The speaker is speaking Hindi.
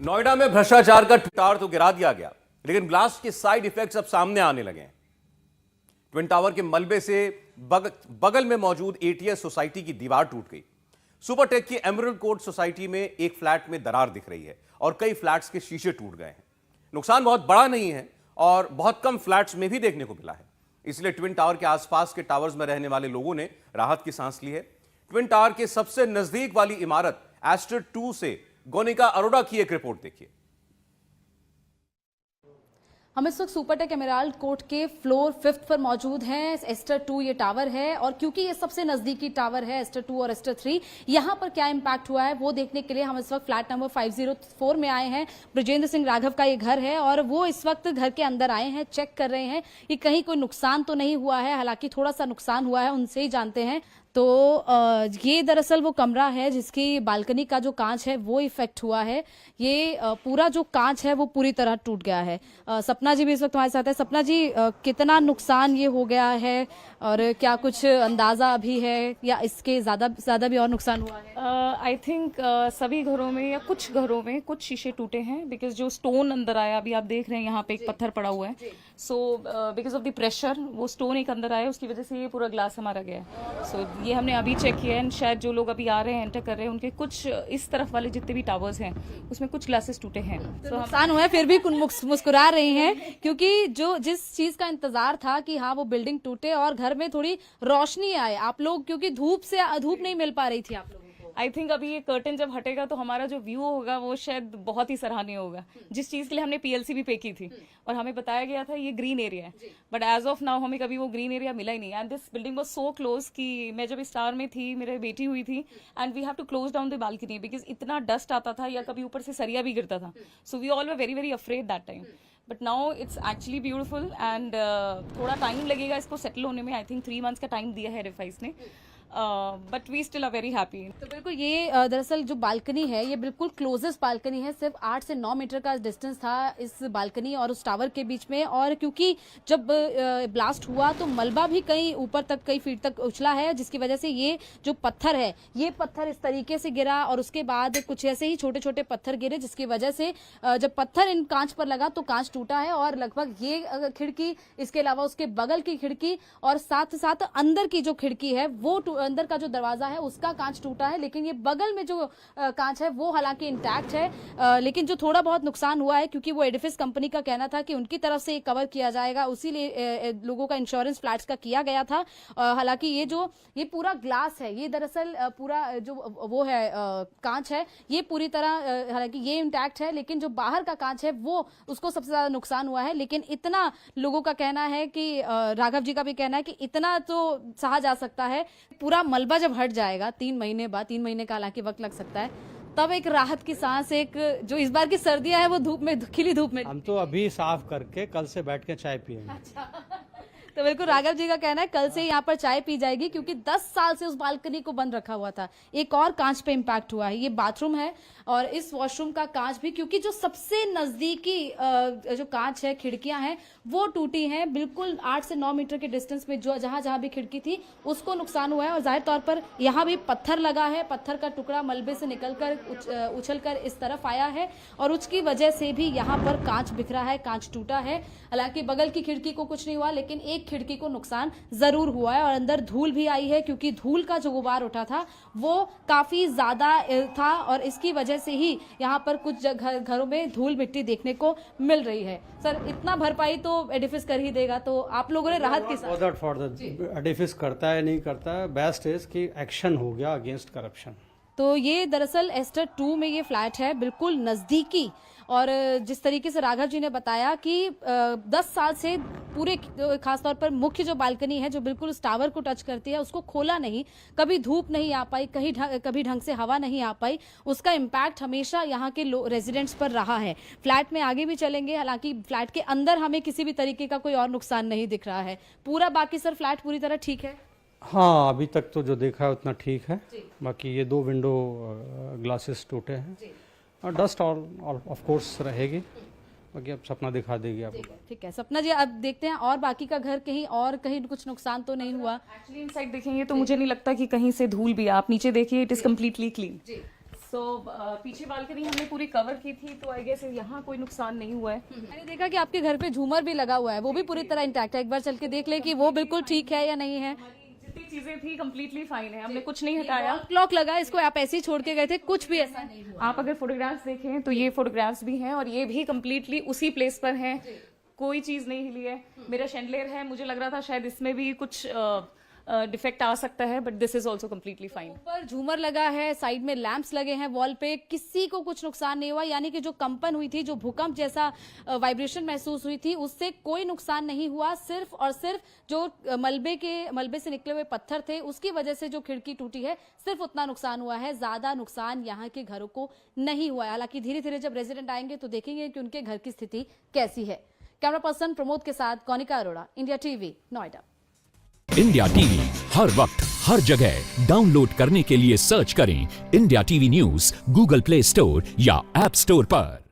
नोएडा में भ्रष्टाचार का टावर तो गिरा दिया गया, लेकिन ब्लास्ट के साइड इफेक्ट्स अब सामने आने लगे हैं। ट्विन टावर के मलबे से बगल में मौजूद एटीएस सोसाइटी की दीवार टूट गई। सुपरटेक की एमरल्ड कोर्ट सोसाइटी में एक फ्लैट में दरार दिख रही है और कई फ्लैट्स के शीशे टूट गए हैं। नुकसान बहुत बड़ा नहीं है और बहुत कम फ्लैट्स में भी देखने को मिला है, इसलिए ट्विन टावर के आसपास के टावर्स में रहने वाले लोगों ने राहत की सांस ली है। ट्विन टावर के सबसे नजदीक वाली इमारत एस्टर 2 से गोनिका अरोड़ा की एक रिपोर्ट देखिए। हम इस वक्त सुपरटेक एमराल्ड कोर्ट के फ्लोर 5th पर मौजूद हैं। एस्टर 2 ये टावर है और क्योंकि ये सबसे नजदीकी टावर है एस्टर 2 और एस्टर 3, यहाँ पर क्या इम्पैक्ट हुआ है वो देखने के लिए हम इस वक्त फ्लैट नंबर 504 में आए हैं। ब्रजेंद्र सिंह राघव का ये घर है और वो इस वक्त घर के अंदर आए हैं, चेक कर रहे हैं कि कहीं कोई नुकसान तो नहीं हुआ है। हालांकि थोड़ा सा नुकसान हुआ है, उनसे ही जानते हैं। तो ये दरअसल वो कमरा है जिसकी बालकनी का जो कांच है वो इफेक्ट हुआ है। ये पूरा जो कांच है वो पूरी तरह टूट गया है। सपना जी भी इस वक्त हमारे साथ है। सपना जी, कितना नुकसान ये हो गया है और क्या कुछ अंदाजा अभी है या इसके ज्यादा भी और नुकसान हुआ है? आई थिंक सभी घरों में या कुछ घरों में कुछ शीशे टूटे हैं, बिकॉज जो स्टोन अंदर आया, अभी आप देख रहे हैं यहाँ पे एक पत्थर पड़ा हुआ है। So because of the pressure वो स्टोन एक अंदर आया, उसकी वजह से ये पूरा ग्लास हमारा गया है। सो ये हमने अभी चेक किया है। शायद जो लोग अभी आ रहे हैं, एंटर कर रहे हैं, उनके कुछ इस तरफ वाले जितने भी टावर्स हैं उसमें कुछ ग्लासेस टूटे हैं। तो नुकसान हुआ है, फिर भी मुस्कुरा रही हैं क्योंकि जो जिस चीज का इंतजार था कि हाँ वो बिल्डिंग टूटे और घर में थोड़ी रोशनी आए, आप लोग क्योंकि धूप नहीं मिल पा रही थी आप लोगों को। आई थिंक अभी ये कर्टन जब हटेगा तो हमारा जो व्यू होगा वो शायद बहुत ही सराहनीय होगा। जिस चीज के लिए हमने पीएलसी भी पे की थी और हमें बताया गया था ये ग्रीन एरिया है, बट एज ऑफ नाउ हमें कभी वो ग्रीन एरिया मिला ही नहीं। And this building was so close कि मैं जब स्टार में थी, मेरी बेटी हुई थी, and we have to close down the balcony because इतना डस्ट आता था या कभी ऊपर से सरिया भी गिरता था। So we all were very very afraid that time, but now it's actually beautiful. And थोड़ा टाइम लगेगा इसको सेटल होने में। आई थिंक 3 months का टाइम दिया है रिफाइस ने, but we still are very happy. तो बिल्कुल ये दरअसल जो बालकनी है ये बिल्कुल क्लोजेस्ट बालकनी है। सिर्फ 8 से 9 मीटर का डिस्टेंस था इस बालकनी और उस टावर के बीच में। और क्योंकि जब ब्लास्ट हुआ तो मलबा भी कई ऊपर तक, कई फीट तक उछला है, जिसकी वजह से ये जो पत्थर है ये पत्थर इस तरीके से गिरा और उसके बाद कुछ ऐसे ही छोटे छोटे पत्थर गिरे, जिसकी वजह से जब पत्थर इन कांच पर लगा तो कांच टूटा है। और लगभग ये खिड़की, इसके अलावा उसके बगल की खिड़की और साथ साथ अंदर की जो खिड़की है वो, अंदर का जो दरवाजा है उसका कांच टूटा है, लेकिन ये बगल में जो कांच है वो हालांकि इंटैक्ट है। लेकिन जो थोड़ा बहुत नुकसान हुआ है, क्योंकि वो एडिफिस कंपनी का कहना था कि उनकी तरफ से ये कवर किया जाएगा, उसीलिए लोगों का इंश्योरेंस फ्लैट्स का किया गया था। हालांकि ये पूरा ग्लास है, ये दरअसल पूरा जो वो है कांच है, ये पूरी तरह हालांकि ये इंटैक्ट है, लेकिन जो बाहर का कांच है वो, उसको सबसे ज्यादा नुकसान हुआ है। लेकिन इतना लोगों का कहना है कि राघव जी का भी कहना है कि इतना तो सहा जा सकता है। पूरा मलबा जब हट जाएगा 3 महीने बाद, 3 महीने का हालांकि वक्त लग सकता है, तब एक राहत की सांस, एक जो इस बार की सर्दियां है वो धूप में, खिली धूप में। हम तो अभी साफ करके कल से बैठ के चाय पिएंगे। अच्छा। तो बिल्कुल राघव जी का कहना है कल से यहाँ पर चाय पी जाएगी, क्योंकि 10 साल से उस बालकनी को बंद रखा हुआ था। एक और कांच पे इम्पैक्ट हुआ है, ये बाथरूम है और इस वॉशरूम का कांच भी, क्योंकि जो सबसे नजदीकी जो कांच है, खिड़कियां हैं वो टूटी हैं। बिल्कुल 8 से 9 मीटर के डिस्टेंस में जो जहां भी खिड़की थी उसको नुकसान हुआ है। और जाहिर तौर पर यहाँ भी पत्थर लगा है, पत्थर का टुकड़ा मलबे से निकलकर उछलकर इस तरफ आया है और उसकी वजह से भी यहाँ पर कांच बिखरा है, कांच टूटा है। हालांकि बगल की खिड़की को कुछ नहीं हुआ, लेकिन एक खिड़की को नुकसान जरूर हुआ है और अंदर धूल भी आई है, क्योंकि धूल का जो गुबार उठा था वो काफी ज्यादा था और इसकी वजह से ही यहाँ पर कुछ घरों में धूल मिट्टी देखने को मिल रही है। सर, इतना भरपाई तो एडिफिस कर ही देगा, तो आप लोगों ने राहत की सांस। फॉर द एडिफिस करता है नहीं करता है, बेस्ट इज कि एक्शन हो गया अगेंस्ट करप्शन। तो ये दरअसल एस्टर 2 में ये फ्लैट है, बिल्कुल नजदीकी। और जिस तरीके से राघव जी ने बताया कि 10 साल से पूरे, खासतौर पर मुख्य जो बालकनी है जो बिल्कुल उस टावर को टच करती है, उसको खोला नहीं, कभी धूप नहीं आ पाई, कभी ढंग से हवा नहीं आ पाई। उसका इम्पैक्ट हमेशा यहाँ के रेजिडेंट्स पर रहा है। फ्लैट में आगे भी चलेंगे, हालांकि फ्लैट के अंदर हमें किसी भी तरीके का कोई और नुकसान नहीं दिख रहा है पूरा। बाकी सर फ्लैट पूरी तरह ठीक है? हाँ, अभी तक तो जो देखा है उतना ठीक है। बाकी ये 2 विंडो ग्लासेस टूटे हैं और डस्ट ऑफ कोर्स रहेगी, बाकी अब सपना दिखा देगी आपको। ठीक है सपना जी, अब देखते हैं और बाकी का घर कहीं कुछ नुकसान तो नहीं हुआ? एक्चुअली इनसाइड देखेंगे तो मुझे नहीं लगता कि कहीं से धूल भी है। आप नीचे देखिए, इट इज कम्प्लीटली क्लीन। सो पीछे बालकनी हमने पूरी कवर की थी, तो आई गेस यहाँ कोई नुकसान नहीं हुआ है। मैंने देखा कि आपके घर पे झूमर भी लगा हुआ है, वो भी पूरी तरह इंटैक्ट है। एक बार चल के देख ले कि वो बिल्कुल ठीक है या नहीं है। जितनी चीजें थी कंप्लीटली फाइन है, हमने कुछ नहीं हटाया। क्लॉक लगा, इसको आप ऐसे ही छोड़ के गए थे, कुछ भी ऐसा नहीं हुआ। आप अगर फोटोग्राफ्स देखें तो ये फोटोग्राफ्स भी हैं और ये भी कंप्लीटली उसी प्लेस पर हैं, कोई चीज नहीं हिली है। मेरा शैंडलियर है, मुझे लग रहा था शायद इसमें भी कुछ डिफेक्ट आ सकता है, but this is also completely fine. ऊपर झूमर लगा है, साइड में लैंप्स लगे हैं वॉल पे, किसी को कुछ नुकसान नहीं हुआ। यानी कि जो कंपन हुई थी, जो भूकंप जैसा वाइब्रेशन महसूस हुई थी, उससे कोई नुकसान नहीं हुआ। सिर्फ और सिर्फ जो मलबे से निकले हुए पत्थर थे, उसकी वजह से जो खिड़की टूटी है, सिर्फ उतना नुकसान हुआ है। ज्यादा नुकसान यहाँ के घरों को नहीं हुआ है। हालांकि धीरे धीरे जब रेजिडेंट आएंगे तो देखेंगे कि उनके घर की स्थिति कैसी है। कैमरा पर्सन प्रमोद के साथ Kaunika Arora, India TV, Noida. India TV हर वक्त हर जगह डाउनलोड करने के लिए सर्च करें India TV news Google Play Store या ऐप स्टोर पर।